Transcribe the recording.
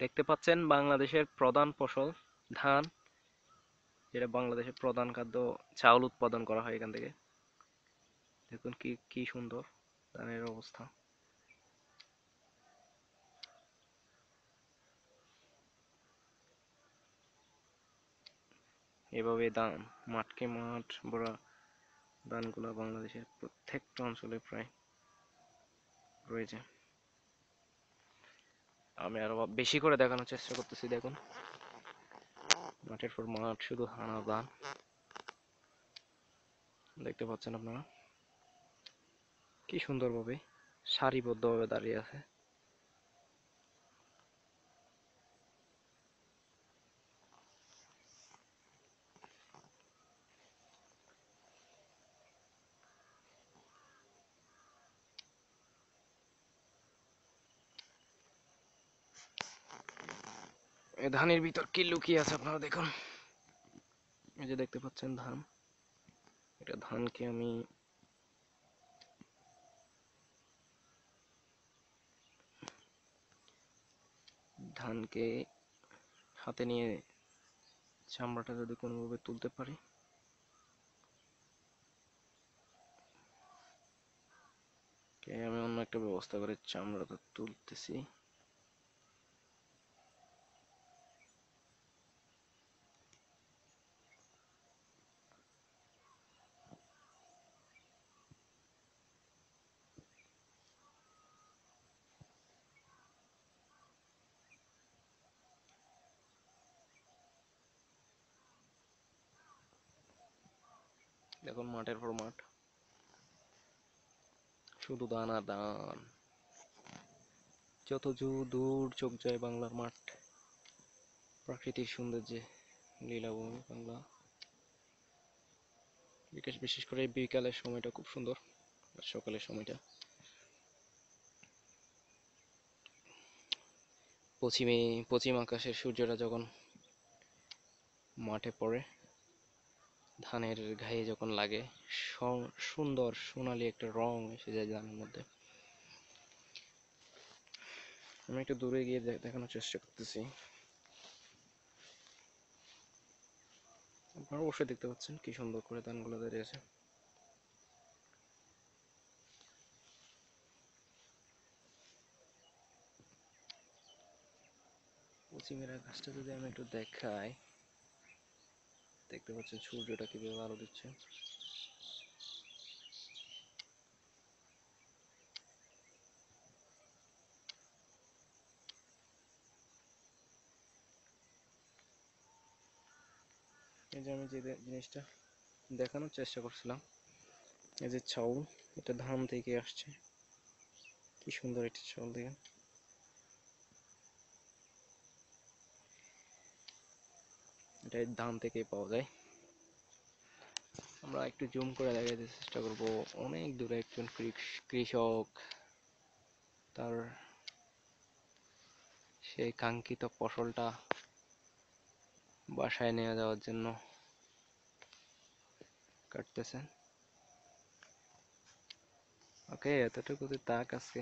দেখতে পাচ্ছেন বাংলাদেশের প্রধান ফসল ধান, যেটা বাংলাদেশের প্রধান খাদ্য। চাউল উৎপাদন করা হয় এখান থেকে। দেখুন কি কি সুন্দর ধানের অবস্থা। এভাবে ধান, মাঠকে মাঠ ভরা ধানগুলা বাংলাদেশের প্রত্যেকটা অঞ্চলে প্রায় রয়েছে। আমি আরো বেশি করে দেখানোর চেষ্টা করতেছি। দেখুন মাঠের পর মাঠ, শুধু হানা ধান দেখতে পাচ্ছেন আপনারা, কি সুন্দরভাবে সারিবদ্ধভাবে দাঁড়িয়ে আছে। এই ধানের ভিতর কি লুকিয়ে আছে আপনারা দেখুন। এই যে দেখতে পাচ্ছেন ধান, এটা ধানকে আমি ধানকে হাতে নিয়ে চামড়াটা যদি কোনোভাবে তুলতে পারি, আমি অন্য একটা ব্যবস্থা করে চামড়াটা তুলতেছি। দেখুন মাঠের পর মাঠ, শুধু ধান আর ধান। যত দূর চোখ যায় বাংলার মাঠ, প্রাকৃতিক সৌন্দর্যে লীলাভূমি বাংলা। বিশেষ করে বিকালের সময়টা খুব সুন্দর, আর সকালের সময়টা। পশ্চিম আকাশের সূর্যটা যখন মাঠে পড়ে, ধানের গায়ে যখন লাগে, সুন্দর সোনালি একটা রং এসে যায় ধানের মধ্যে। আমি একটু দূরে গিয়ে দেখানোর চেষ্টা করতেছি। আপনারা অবশ্যই দেখতে পাচ্ছেন কি সুন্দর করে ধানগুলো দাঁড়িয়ে আছে। পশ্চিমের আকাশটা যদি আমি একটু দেখাই, দেখতে পাচ্ছেন সূর্যটা কিভাবে আলো দিচ্ছে। এই যে আমি যে জিনিসটা দেখানোর চেষ্টা করছিলাম, এই যে চাউল, এটা ধান থেকে আসছে। কি সুন্দর একটা চাউল, দেখেন। এটা ধান থেকে পাওয়া যায়। আমরা একটু জুম করে দেখাতে চেষ্টা করব। অনেক দূরে একজন কৃষক তার সেই কাঙ্ক্ষিত ফসলটা বাসায় নিয়ে যাওয়ার জন্য কাটতেছেন। ওকে, এতটুকুতে থাক আজকে।